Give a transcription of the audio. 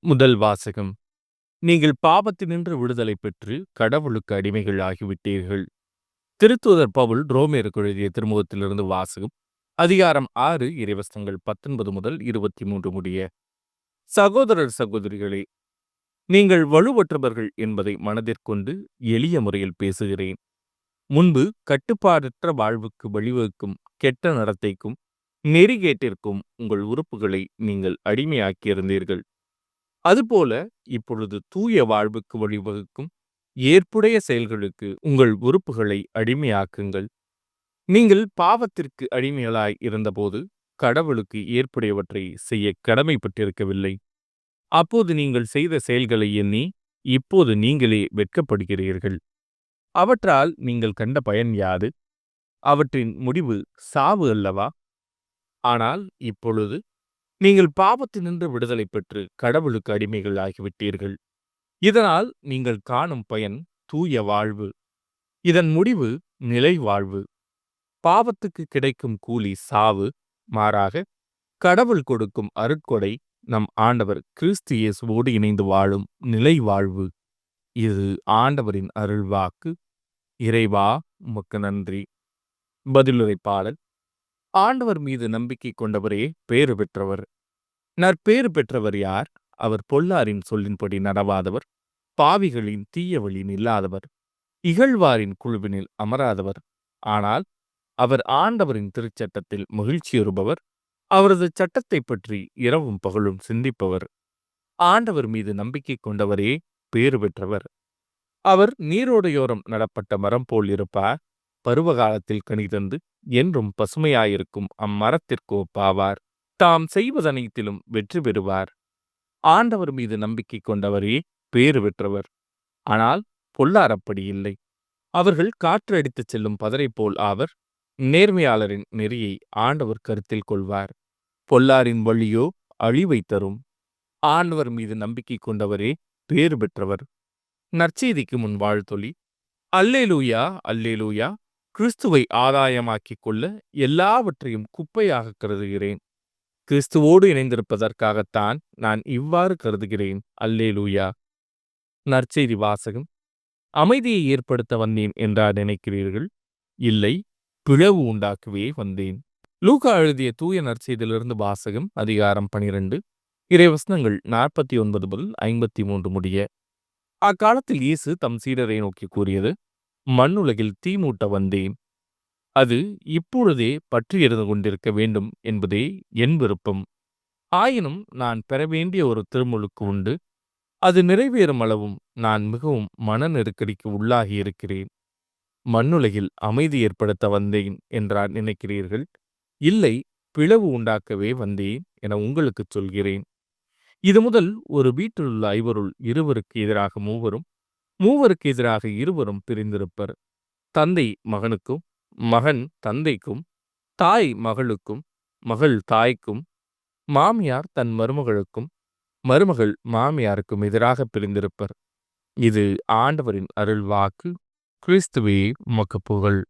முதல் வாசகம். நீங்கள் பாவத்தினின்று விடுதலை பெற்று கடவுளுக்கு அடிமைகள் ஆகிவிட்டீர்கள். திருத்தூதர் பவுல் ரோமேருக்கு எழுதிய திருமுகத்திலிருந்து வாசகம். அதிகாரம் 6 இறைவசனங்கள் 19 முதல் 23 முடிய. சகோதரர் சகோதரிகளே, நீங்கள் வலுவற்றவர்கள் என்பதை மனதிற்கொண்டு எளிய முறையில் பேசுகிறேன். முன்பு கட்டுப்பாடற்ற வாழ்வுக்கு வழிவகுக்கும் கெட்ட நடத்தைக்கும் நெறிகேட்டிற்கும் உங்கள் உறுப்புகளை நீங்கள் அடிமையாக்கியிருந்தீர்கள். அதுபோல இப்பொழுது தூய வாழ்வுக்கு வழிவகுக்கும் ஏற்புடைய செயல்களுக்கு உங்கள் உறுப்புகளை அடிமையாக்குங்கள். நீங்கள் பாவத்திற்கு அடிமைகளாய் இருந்தபோது கடவுளுக்கு ஏற்புடையவற்றை செய்ய கடமைப்பட்டிருக்கவில்லை. அப்போது நீங்கள் செய்த செயல்களை எண்ணி இப்போது நீங்களே வெட்கப்படுகிறீர்கள். அவற்றால் நீங்கள் கண்ட பயன் யாது? அவற்றின் முடிவு சாவு அல்லவா? ஆனால் இப்பொழுது நீங்கள் பாவத்தினின்று விடுதலை பெற்று கடவுளுக்கு அடிமைகள் ஆகிவிட்டீர்கள். இதனால் நீங்கள் காணும் பயன் தூய வாழ்வு. இதன் முடிவு நிலை வாழ்வு. பாவத்துக்கு கிடைக்கும் கூலி சாவு. மாறாக கடவுள் கொடுக்கும் அருட்கொடை நம் ஆண்டவர் கிறிஸ்து இயேசுவோடு இணைந்து வாழும் நிலை வாழ்வு. இது ஆண்டவரின் அருள்வாக்கு. இறைவா, உமக்கு நன்றி. பதிலுரை பாடல். ஆண்டவர் மீது நம்பிக்கை கொண்டவரே பேறு பெற்றவர். நற்பேறு பெற்றவர் யார்? அவர் பொல்லாரின் சொல்லின்படி நடவாதவர், பாவிகளின் தீய வழி நில்லாதவர், இகழ்வாரின் குழுவினில் அமராதவர். ஆனால் அவர் ஆண்டவரின் திருச்சட்டத்தில் மகிழ்ச்சியுறுபவர், அவரது சட்டத்தை பற்றி இரவும் பகலும் சிந்திப்பவர். ஆண்டவர் மீது நம்பிக்கை கொண்டவரே பேறு பெற்றவர். அவர் நீரோடையோரம் நடப்பட்ட மரம் போல் இருப்பார். பருவகாலத்தில் கனி தந்து என்றும் பசுமையாயிருக்கும் அம்மரத்திற்கு ஒப்பாவார். தாம் செய்வதனைத்திலும் வெற்றி பெறுவார். ஆண்டவர் மீது நம்பிக்கை கொண்டவரே பேறு பெற்றவர். ஆனால் பொல்லார் அப்படி இல்லை. அவர்கள் காற்று அடித்துச் செல்லும் பதரை போல் ஆவர். நேர்மையாளரின் நெறியை ஆண்டவர் கருத்தில் கொள்வார். பொல்லாரின் வழியோ அழிவை தரும். ஆண்டவர் மீது நம்பிக்கை கொண்டவரே பேறு பெற்றவர். நற்செய்திக்கு முன் வாழ்த்தொலி. அல்லேலூயா, அல்லேலூயா. கிறிஸ்துவை ஆதாயமாக்கிக் கொள்ள எல்லாவற்றையும் குப்பையாக கருதுகிறேன். கிறிஸ்துவோடு இணைந்திருப்பதற்காகத்தான் நான் இவ்வாறு கருதுகிறேன். அல்லேலூயா. நற்செய்தி வாசகம். அமைதியை ஏற்படுத்த வந்தேன் என்றா நினைக்கிறீர்கள்? இல்லை, பிளவு உண்டாக்கவே வந்தேன். லூக்கா எழுதிய தூய நற்செய்தியிலிருந்து வாசகம். அதிகாரம் 12 இறைவசனங்கள் 49 முதல் 53 முடிய. அக்காலத்தில் இயேசு தம் சீடரை நோக்கி கூறியது: மண்ணுலகில் தீ மூட்ட வந்தேன். அது இப்பொழுதே பற்றி எரிந்து கொண்டிருக்க வேண்டும் என்பதே என் விருப்பம். ஆயினும் நான் பெற வேண்டிய ஒரு திருமுழுக்கு உண்டு. அது நிறைவேறும் அளவும் நான் மிகவும் மன நெருக்கடிக்கு உள்ளாகி இருக்கிறேன். மண்ணுலகில் அமைதி ஏற்படுத்த வந்தேன் என்றா நினைக்கிறீர்கள்? இல்லை, பிளவு உண்டாக்கவே வந்தேன் என உங்களுக்கு சொல்கிறேன். இது முதல் ஒரு வீட்டிலுள்ள ஐவருள் இருவருக்கு எதிராக மூவரும், மூவருக்கு எதிராக இருவரும் பிரிந்திருப்பர். தந்தை மகனுக்கும், மகன் தந்தைக்கும், தாய் மகளுக்கும், மகள் தாய்க்கும், மாமியார் தன் மருமகளுக்கும், மருமகள் மாமியாருக்கும் எதிராக பிரிந்திருப்பர். இது ஆண்டவரின் அருள்வாக்கு. கிறிஸ்துவே உமக்கு புகழ்.